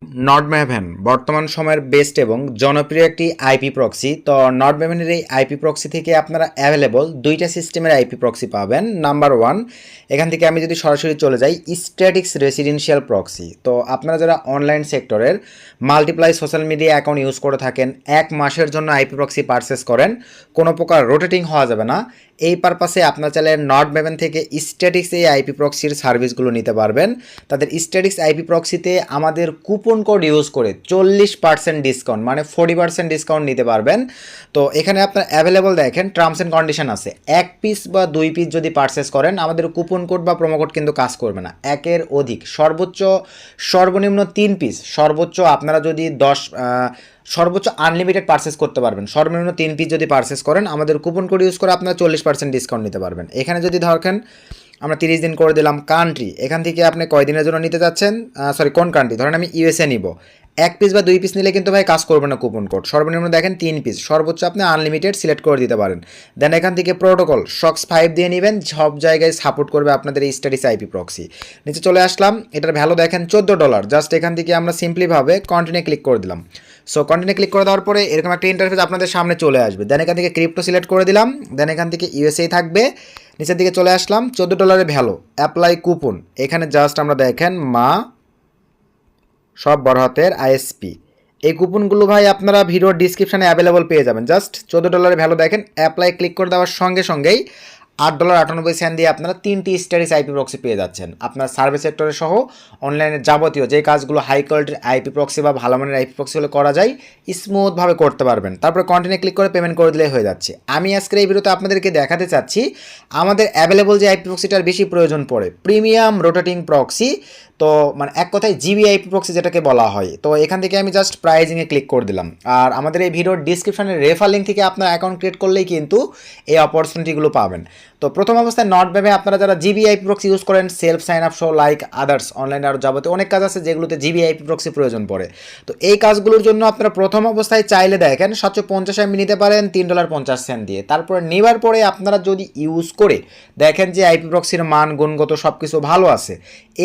নর্ডম্যাভেন বর্তমান সময়ের বেস্ট এবং জনপ্রিয় একটি আইপি প্রক্সি। তো নর্ডম্যাভেনের এই আইপি প্রক্সি থেকে আপনারা অ্যাভেলেবল দুইটা সিস্টেমের আইপি প্রক্সি পাবেন। নাম্বার ওয়ান, এখান থেকে আমি যদি সরাসরি চলে যাই, স্ট্যাটিক্স রেসিডেন্সিয়াল প্রক্সি। তো আপনারা যারা অনলাইন সেক্টরের multiply social media account use করে থাকেন, 1 মাসের জন্য আইপি প্রক্সি পারচেস করেন, কোনো প্রকার রোটেটিং হওয়া যাবে না, এই পারপাসে আপনার চাইলে নর্ডম্যাভেন থেকে স্ট্যাটিক্স এই আইপি প্রক্সির সার্ভিসগুলো নিতে পারবেন। তাদের স্ট্যাটিক্স আইপি প্রক্সিতে আমাদের কুপন কোড ইউজ করে 40% ডিসকাউন্ট, মানে 40% ডিসকাউন্ট নিতে পারবেন। তো এখানে আপনার অ্যাভেলেবল দেখেন টার্মস অ্যান্ড কন্ডিশন আছে। 1 পিস বা 2 পিস যদি পারচেস করেন, আমাদের কুপন কোড বা প্রোমো কোড কিন্তু কাজ করবে না। একের অধিক সর্বনিম্ন 3 পিস, সর্বোচ্চ আপনারা যদি সর্বোচ্চ আনলিমিটেড পারচেস করতে পারবেন। সর্বনিম্ন 3 পিস যদি পারচেস করেন, আমাদের কুপন কোড ইউজ করে আপনারা 40% ডিসকাউন্ট নিতে পারবেন। এখানে যদি ধরেন আমরা 30 দিন করে দিলাম, কান্ট্রি এখান থেকে আপনি কয়দিনের জন্য নিতে চাচ্ছেন, কোন কান্ট্রি, ধরেন আমি ইউএসএ নিব। 1 পিস বা 2 পিস নিলে কিন্তু ভাই কাজ করবে না কুপন কোড। সর্বনিম্ন দেখেন 3 পিস, সর্বোচ্চ আপনি আনলিমিটেড সিলেক্ট করে দিতে পারেন। দেন এখান থেকে প্রোটোকল SOX 5 দিয়ে নেবেন, সব জায়গায় সাপোর্ট করবে আপনাদের এই স্ট্যাটিক্স আইপি প্রক্সি। নিচে চলে আসলাম, এটার ভ্যালু দেখেন $14। জাস্ট এখান থেকে আমরা সিম্পলিভাবে কন্টিনিউ ক্লিক করে দিলাম। সো কন্টিনিউ ক্লিক করে দেওয়ার পরে এরকম একটা ইন্টারফেস আপনাদের সামনে চলে আসবে। দেন এখান থেকে ক্রিপ্টো সিলেক্ট করে দিলাম। দেন এখান থেকে ইউএসএ থাকবে। নিচের দিকে চলে আসলাম, $14 ভ্যালু, অ্যাপ্লাই কুপন। এখানে জাস্ট আমরা দেখেন সব বড় হাতের আইএসপি। এই কুপনগুলো ভাই আপনারা ভিডিওর ডিসক্রিপশানে অ্যাভেলেবল পেয়ে যাবেন। জাস্ট $14 ভ্যালু দেখেন, অ্যাপ্লাই ক্লিক করে দেওয়ার সঙ্গে সঙ্গেই $8.98 দিয়ে আপনারা 3টি স্ট্যাটিক্স আইপি প্রক্সি পেয়ে যাচ্ছেন। আপনার সার্ভিস সেক্টরে সহ অনলাইনের যাবতীয় যে কাজগুলো হাই কোয়ালিটির আইপি প্রক্সি বা ভালো মানের আইপি প্রক্সি হলে করা যায়, স্মুথভাবে করতে পারবেন। তারপরে কন্টিনিউ ক্লিক করে পেমেন্ট করে দিলেই হয়ে যাচ্ছে। আমি আজকের এই ভিডিওতে আপনাদেরকে দেখাতে চাচ্ছি আমাদের অ্যাভেলেবল যে আইপি প্রক্সিটার বেশি প্রয়োজন পড়ে, প্রিমিয়াম রোটেটিং প্রক্সি। তো মানে এক কথায় জিবি আইপি প্রক্সি যেটাকে বলা হয়। তো এখান থেকে আমি জাস্ট প্রাইজিংয়ে ক্লিক করে দিলাম। আর আমাদের এই ভিডিওর ডিসক্রিপশনের রেফার লিঙ্ক থেকে আপনার অ্যাকাউন্ট ক্রিয়েট করলেই কিন্তু এই অপরচুনিটিগুলো পাবেন। তো প্রথম অবস্থায় নর্ডম্যাভে আপনারা যারা জিবি আইপি প্রক্সি ইউজ করেন, সেলফ সাইন আপ সহ লাইক আদার্স অনলাইনে আরও যাবতীয় অনেক কাজ আছে যেগুলোতে জিবি আইপি প্রক্সি প্রয়োজন পড়ে। তো এই কাজগুলোর জন্য আপনারা প্রথম অবস্থায় চাইলে দেখেন 750 MB নিতে পারেন $3.50 দিয়ে। তারপরে নেওয়ার পরে আপনারা যদি ইউজ করে দেখেন যে আইপি প্রক্সির মান গুণগত সব কিছু ভালো আছে,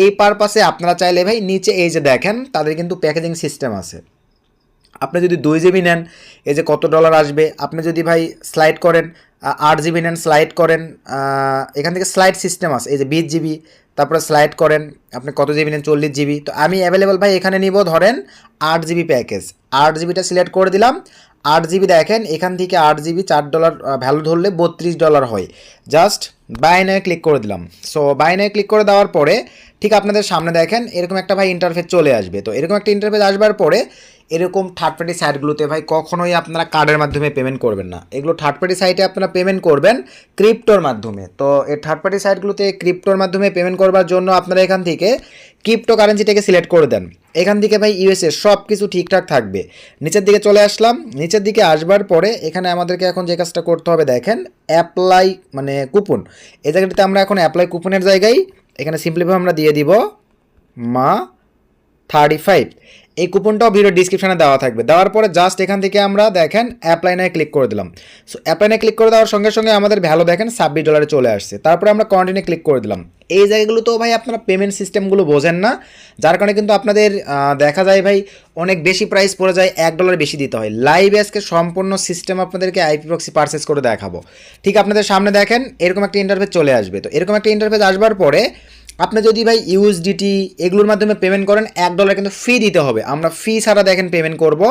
এই পারপাসে আপনারা চাইলে ভাই নিচে এই যে দেখেন তাদের কিন্তু প্যাকেজিং সিস্টেম আছে। আপনি যদি 2 GB নেন, এই যে কত ডলার আসবে। আপনি যদি ভাই স্লাইড করেন 8 GB নেন, স্লাইড করেন, এখান থেকে স্লাইড সিস্টেম আছে, এই যে 20 GB। তারপরে স্লাইড করেন আপনি কত জিবি নেন, 40 GB। তো আমি অ্যাভেলেবল ভাই এখানে নিব ধরেন 8 GB প্যাকেজ। 8 GBটা সিলেক্ট করে দিলাম। 8 GB দেখেন এখান থেকে 8 GB $4 ভ্যালু ধরলে $32 হয়। জাস্ট বাই নাও ক্লিক করে দিলাম। সো বাই নাও ক্লিক করে দেওয়ার পরে ঠিক আপনাদের সামনে দেখেন এরকম একটা ভাই ইন্টারফেস চলে আসবে। তো এরকম একটা ইন্টারফেস আসবার পরে এরকম থার্ড পার্টি সাইটগুলোতে ভাই কখনোই আপনারা কার্ডের মাধ্যমে পেমেন্ট করবেন না। এগুলো থার্ড পার্টি সাইটে আপনারা পেমেন্ট করবেন ক্রিপ্টোর মাধ্যমে। তো এই থার্ড পার্টি সাইটগুলোতে ক্রিপ্টোর মাধ্যমে পেমেন্ট করবার জন্য আপনারা এখান থেকে ক্রিপ্টো কারেন্সিটাকে সিলেক্ট করে দেন। এখান থেকে ভাই ইউএসএ সব কিছু ঠিকঠাক থাকবে। নিচের দিকে চলে আসলাম। নিচের দিকে আসবার পরে এখানে আমাদেরকে এখন যে কাজটা করতে হবে দেখেন, অ্যাপ্লাই মানে কুপন। এই জায়গাটাতে আমরা এখন অ্যাপ্লাই কুপনের জায়গায় এখানে সিম্পলিভাবে আমরা দিয়ে দিব 35। এই কুপনটাও ভিডিও ডিসক্রিপশনে দেওয়া থাকবে। দেওয়ার পরে জাস্ট এখান থেকে আমরা দেখেন অ্যাপ্লাই নাও ক্লিক করে দিলাম। সো অ্যাপ্লাই নাও ক্লিক করে দেওয়ার সঙ্গে সঙ্গে আমাদের ভ্যালু দেখেন $26 চলে আসছে। তারপরে আমরা কন্টিনিউ ক্লিক করে দিলাম। এই জায়গাগুলো তো ভাই আপনারা পেমেন্ট সিস্টেমগুলো বোঝেন না, যার কারণে কিন্তু আপনাদের দেখা যায় ভাই অনেক বেশি প্রাইস পড়ে যায়, $1 বেশি দিতে হয়। লাইভে আজকে সম্পূর্ণ সিস্টেম আপনাদেরকে আইপি প্রক্সি পারচেস করে দেখাবো। ঠিক আপনাদের সামনে দেখেন এরকম একটা ইন্টারফেস চলে আসবে। তো এরকম একটা ইন্টারফেস আসবার পরে আপনি যদি ভাই ইউএসডিটি এগুলোর মাধ্যমে পেমেন্ট করেন, $1 কিন্তু ফি দিতে হবে। আমরা ফি ছাড়া দেখেন পেমেন্ট করব।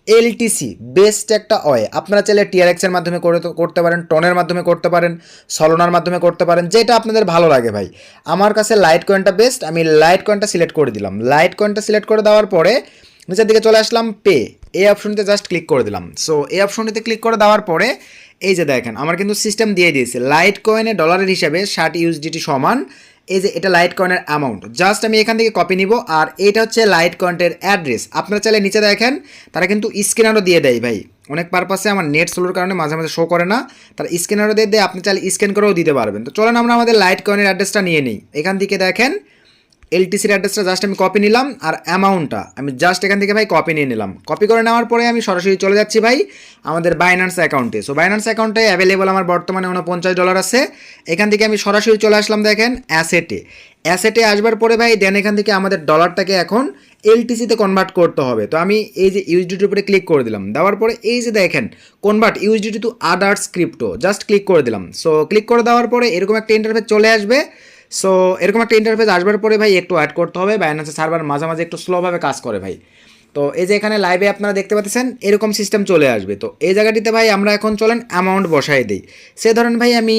এলটিসি বেস্ট একটা ওয়ে। আপনারা চাইলে টিআরএক্সের মাধ্যমে করতে পারেন, টনের মাধ্যমে করতে পারেন, সলোনার মাধ্যমে করতে পারেন, যেটা আপনাদের ভালো লাগে ভাই। আমার কাছে লাইট কয়েনটা বেস্ট, আমি লাইট কয়েনটা সিলেক্ট করে দিলাম। লাইট কয়েনটা সিলেক্ট করে দেওয়ার পরে নিচের দিকে চলে আসলাম, পে এই অপশনটিতে জাস্ট ক্লিক করে দিলাম। সো এই অপশনটিতে ক্লিক করে দেওয়ার পরে এই যে দেখেন আমার কিন্তু সিস্টেম দিয়ে দিয়েছে লাইট কয়েনে ডলারের হিসাবে 60 USDT সমান। এই যে এটা লাইট কয়েনের অ্যামাউন্ট, জাস্ট আমি এখান থেকে কপি নিব। আর এটা হচ্ছে লাইট কয়েনের অ্যাড্রেস। আপনারা চাইলে নিচে দেখেন তারা কিন্তু স্ক্যানারও দিয়ে দেয় ভাই। অনেক পারপাসে আমার নেট স্লোর কারণে মাঝে মাঝে শো করে না, তারা স্ক্যানারও দিয়ে দেয়, আপনি চাইলে স্ক্যান করেও দিতে পারবেন। তো চলেন আমরা আমাদের লাইট কয়েনের অ্যাড্রেসটা নিয়ে নিই। এখান থেকে দেখেন এলটিসির অ্যাড্রেসটা জাস্ট আমি কপি নিলাম, আর অ্যামাউন্টটা আমি জাস্ট এখান থেকে ভাই কপি নিয়ে নিলাম। কপি করে নেওয়ার পরে আমি সরাসরি চলে যাচ্ছি ভাই আমাদের বাইন্যান্স অ্যাকাউন্টে। সো বাইন্যান্স অ্যাকাউন্টে অ্যাভেলেবল আমার বর্তমানে $49 আছে। এখান থেকে আমি সরাসরি চলে আসলাম দেখেন অ্যাসেটে। অ্যাসেটে আসবার পরে ভাই দেন এখান থেকে আমাদের ডলারটাকে এখন এলটিসিতে কনভার্ট করতে হবে। তো আমি এই যে ইউএসডিটির উপরে ক্লিক করে দিলাম, দেওয়ার পরে এই যে দেখেন convert USDT to others crypto, just click করে দিলাম। সো ক্লিক করে দেওয়ার পরে এরকম একটা ইন্টারফেস চলে আসবে। সো এরকম একটা ইন্টারফেস আসবার পরে ভাই একটু অ্যাড করতে হবে, বাইন্যান্সের সার্ভার মাঝে মাঝে একটু স্লোভাবে কাজ করে ভাই। তো এই যে এখানে লাইভে আপনারা দেখতে পাচ্ছেন এরকম সিস্টেম চলে আসবে। তো এই জায়গাটিতে ভাই আমরা এখন চলেন অ্যামাউন্ট বসাই দিই। সে ধরেন ভাই আমি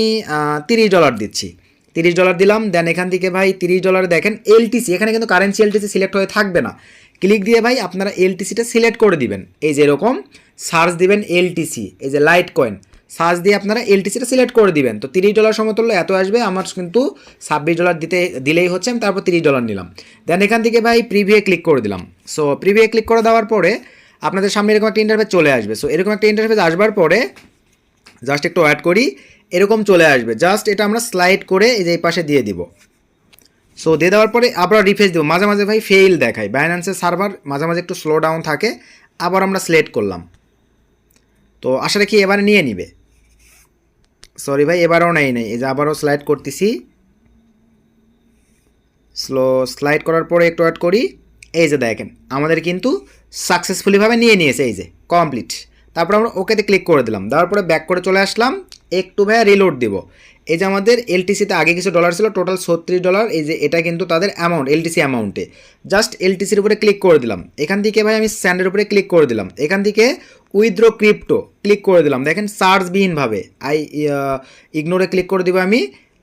$30 দিচ্ছি, $30 দিলাম। দেন এখান থেকে ভাই $30 দেখেন এলটিসি, এখানে কিন্তু কারেন্সি এলটিসি সিলেক্ট হয়ে থাকবে না। ক্লিক দিয়ে ভাই আপনারা এলটিসিটা সিলেক্ট করে দিবেন। এই যে এরকম সার্চ দিবেন এলটিসি, এই যে লাইট কয়েন সার্চ দিয়ে আপনারা এলটিসিটা সিলেক্ট করে দিবেন। তো $30 সমতুল্য এত আসবে, আমার কিন্তু $26 দিলেই হচ্ছে, আমি তারপর $30 নিলাম। দেন এখান থেকে ভাই প্রিভিউ ক্লিক করে দিলাম। সো প্রিভিউ ক্লিক করে দেওয়ার পরে আপনাদের সামনে এরকম একটা ইন্টারফেস চলে আসবে। সো এরকম একটা ইন্টারফেস আসবার পরে জাস্ট একটু অ্যাড করি, এরকম চলে আসবে। জাস্ট এটা আমরা স্লাইড করে এই যে এই পাশে দিয়ে দিব। সো দিয়ে দেওয়ার পরে আবার রিফ্রেশ দেবো। মাঝে মাঝে ভাই ফেইল দেখায়, বাইন্যান্সের সার্ভার মাঝে মাঝে একটু স্লো ডাউন থাকে। আবার আমরা সিলেক্ট করলাম, তো আশা রাখি এবারে নিয়ে নিবে। সরি ভাই এবারও নেই, এই যে আবারও স্লাইড করতেছি। স্লাইড করার পরে একটু অ্যাড করি, এই যে দেখেন আমাদের কিন্তু সাকসেসফুলিভাবে নিয়ে নিয়েছে, এই যে কমপ্লিট। তারপর আমরা ওকেতে ক্লিক করে দিলাম, দেওয়ার পরে ব্যাক করে চলে আসলাম। একটু ভাইয়া রিলোড দিব। এই যে আমাদের এলটিসিতে আগে কিছু ডলার ছিল, টোটাল $36। এই যে এটা কিন্তু তাদের অ্যামাউন্ট, এলটিসি অ্যামাউন্টে। জাস্ট এলটিসির উপরে ক্লিক করে দিলাম। এখান থেকে ভাই আমি স্যান্ডের উপরে ক্লিক করে দিলাম। এখান থেকে উইথড্র ক্রিপ্টো ক্লিক করে দিলাম। দেখেন সার্চবিহীনভাবে ইগনোরে ক্লিক করে দিব আমি।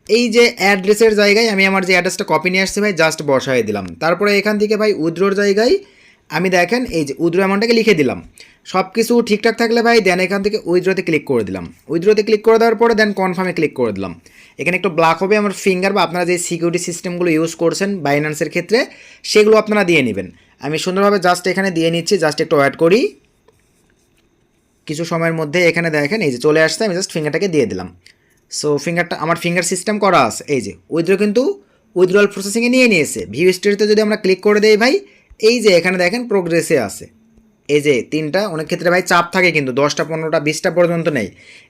এই যে অ্যাড্রেসের জায়গায় আমি আমার যে অ্যাড্রেসটা কপি নিয়ে আসছি ভাই জাস্ট বসাই দিলাম। তারপরে এখান থেকে ভাই উইথড্রোর জায়গায় আমি দেখেন এই যে উইথড্র অ্যামাউন্টটাকে লিখে দিলাম। সব কিছু ঠিকঠাক থাকলে ভাই দেন এখান থেকে উইথড্রোতে ক্লিক করে দিলাম। উইথড্রোতে ক্লিক করে দেওয়ার পরে দেন কনফার্মে ক্লিক করে দিলাম। এখানে একটু ব্ল্যাক হবে আমার ফিঙ্গার, বা আপনারা যে সিকিউরিটি সিস্টেমগুলো ইউজ করছেন বাইন্যান্সের ক্ষেত্রে সেগুলো আপনারা দিয়ে নেবেন। আমি সুন্দরভাবে জাস্ট এখানে দিয়ে নিচ্ছি। জাস্ট একটু অ্যাড করি, কিছু সময়ের মধ্যে এখানে দেখেন এই যে চলে আসছে। আমি জাস্ট ফিঙ্গারটাকে দিয়ে দিলাম। সো ফিঙ্গারটা আমার ফিঙ্গার সিস্টেম করা আছে। এই যে উইথড্র কিন্তু উইথড্রয়াল প্রসেসিংয়ে নিয়ে নিয়েছে। ভিউ হিস্ট্রিতে যদি আমরা ক্লিক করে দেই ভাই, এই যে এখানে দেখেন প্রোগ্রেসে আছে। এই যে তিনটা, অনেক ক্ষেত্রে ভাই চাপ থাকে কিন্তু 10টা 15টা 20টা পর্যন্ত নেই,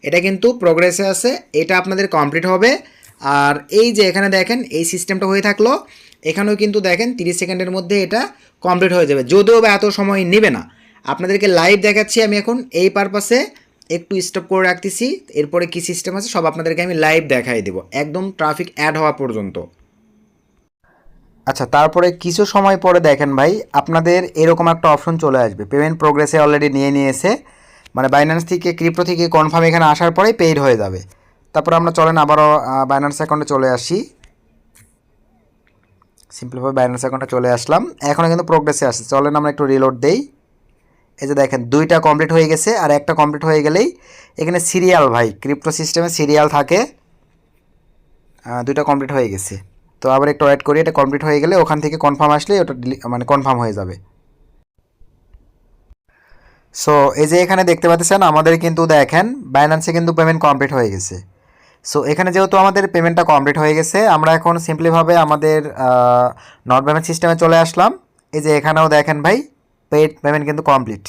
এটা কিন্তু প্রোগ্রেসে আছে। এটা আপনাদের কমপ্লিট হবে। আর এই যে এখানে দেখেন এই সিস্টেমটা হয়ে থাকলো, এখানেও কিন্তু দেখেন 30 সেকেন্ডের মধ্যে এটা কমপ্লিট হয়ে যাবে, যদিও বা এত সময় নেবে না। আপনাদেরকে লাইভ দেখাচ্ছি আমি এখন এই পারপাসে, একটু স্টপ করে রাখতেছি। এরপরে কি সিস্টেম আছে সব আপনাদেরকে আমি লাইভ দেখাই দেবো, একদম ট্রাফিক অ্যাড হওয়া পর্যন্ত। আচ্ছা, তারপরে কিছু সময় পরে দেখেন ভাই আপনাদের এরকম একটা অপশন চলে আসবে, পেমেন্ট প্রোগ্রেসে অলরেডি নিয়ে নিয়েছে, মানে বাইন্যান্স থেকে ক্রিপ্টো থেকে কনফার্ম এখানে আসার পরেই পেইড হয়ে যাবে। তারপর আমরা চলেন আবারও বাইন্যান্স অ্যাকাউন্টে চলে আসি। সিম্পলভাবে বাইন্যান্স অ্যাকাউন্টে চলে আসলাম, এখনও কিন্তু প্রোগ্রেসে আসছে। চলেন আমরা একটু রিলোড দেই। এই যে দেখেন 2টা কমপ্লিট হয়ে গেছে, আর একটা কমপ্লিট হয়ে গেলেই এখানে সিরিয়াল, ভাই ক্রিপ্টো সিস্টেমে সিরিয়াল থাকে। 2টা কমপ্লিট হয়ে গেছে। তো আবার একটু ওয়েট করি, এটা কমপ্লিট হয়ে গেলে ওখান থেকে কনফার্ম আসলে ওটা মানে কনফার্ম হয়ে যাবে। সো এই যে এখানে দেখতে পাচ্ছেন আমাদের কিন্তু দেখেন বাইন্যান্সে কিন্তু পেমেন্ট কমপ্লিট হয়ে গেছে। সো এখানে যেহেতু আমাদের পেমেন্টটা কমপ্লিট হয়ে গেছে, আমরা এখন সিম্পলিভাবে আমাদের নট পেমেন্ট সিস্টেমে চলে আসলাম। এই যে এখানেও দেখেন ভাই পেড পেমেন্ট কিন্তু কমপ্লিট।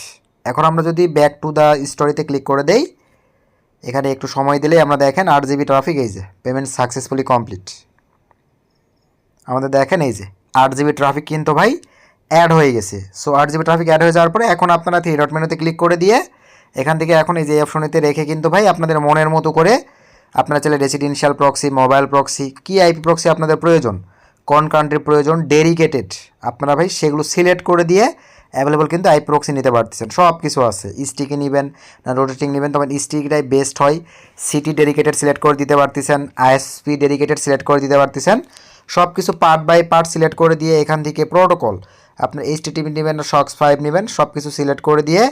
এখন আমরা যদি ব্যাক টু দ্য স্টোরিতে ক্লিক করে দেই, এখানে একটু সময় দিলেই আমরা দেখেন 8 জিবি ট্রাফিক, এই যে পেমেন্ট সাকসেসফুলি কমপ্লিট। আমাদের দেখেন এই যে 8 জিবি ট্রাফিক কিন্তু ভাই অ্যাড হয়ে গেছে। সো 8 জিবি ট্রাফিক অ্যাড হয়ে যাওয়ার পরে এখন আপনারা 3 ডট মেনুতে ক্লিক করে দিয়ে এখান থেকে এখন এই যে অপশনেতে রেখে কিন্তু ভাই আপনাদের মনের মতো করে আপনারা চাইলে রেসিডেন্সিয়াল প্রক্সি, মোবাইল প্রক্সি, কি আইপি প্রক্সি আপনাদের প্রয়োজন, কোন কান্ট্রির প্রয়োজন, ডেডিকেটেড, আপনারা ভাই সেগুলো সিলেক্ট করে দিয়ে অ্যাভেলেবল কিন্তু আইপি প্রক্সি নিতে পারতেছেন। সব কিছু আছে, স্টিকে নেবেন না রোটেটিং নেবেন, তবে স্টিকটাই বেস্ট হয়। সিটি ডেডিকেটেড সিলেক্ট করে দিতে পারতেছেন, আইএসপি ডেডিকেটেড সিলেক্ট করে দিতে পারতেছেন। সব কিছু পার্ট বাই পার্ট সিলেক্ট করে দিয়ে এখান থেকে প্রোটোকল আপনার এইচটিটিপি নেবেন না সক্স 5 নেবেন, সব কিছু সিলেক্ট করে দিয়ে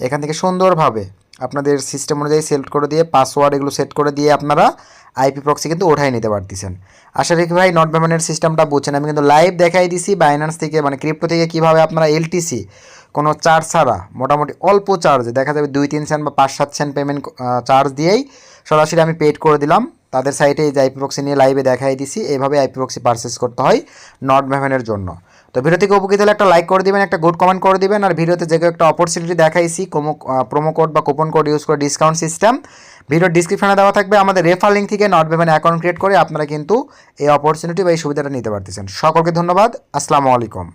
এখান থেকে সুন্দরভাবে আপনাদের সিস্টেম অনুযায়ী সিলেক্ট করে দিয়ে পাসওয়ার্ড এগুলো সেট করে দিয়ে আপনারা আইপি প্রক্সি কিন্তু ওঠাই নিতে পারতেছেন। আশা রাখি ভাই নট পেমেন্টের সিস্টেমটা বুঝছেন। আমি কিন্তু লাইভ দেখাই দিছি বাইন্যান্স থেকে, মানে ক্রিপ্টো থেকে কীভাবে আপনারা এলটিসি কোনো চার্জ ছাড়া মোটামুটি অল্প চার্জে দেখা যাবে 2-3 সেন্ট বা 5-7 সেন্ট পেমেন্ট চার্জ দিয়েই সরাসরি আমি পেড করে দিলাম। তাদের সাইটে এই যে আইপি প্রক্সি নিয়ে লাইভে দেখাই দিছি, এইভাবে আইপি প্রক্সি পারচেস করতে হয় নট পেমেন্টের জন্য। তো ভিডিও থেকে উপকৃত হলে একটা লাইক করে দিবেন, একটা গুড কমেন্ট করে দিবেন। আর ভিডিওতে যে একটা অপরচুনিটি দেখাইছি প্রোমো কোড বা কুপন কোড ইউজ করে ডিসকাউন্ট সিস্টেম, ভিডিওর ডিসক্রিপশনে দেওয়া থাকবে। আমাদের রেফার লিঙ্ক থেকে নট পেমেন্ট অ্যাকাউন্ট ক্রিয়েট করে আপনারা কিন্তু এই অপরচুনিটি বা এই সুবিধাটা নিতে পারতেছেন। সকলকে ধন্যবাদ, আসসালামু আলাইকুম।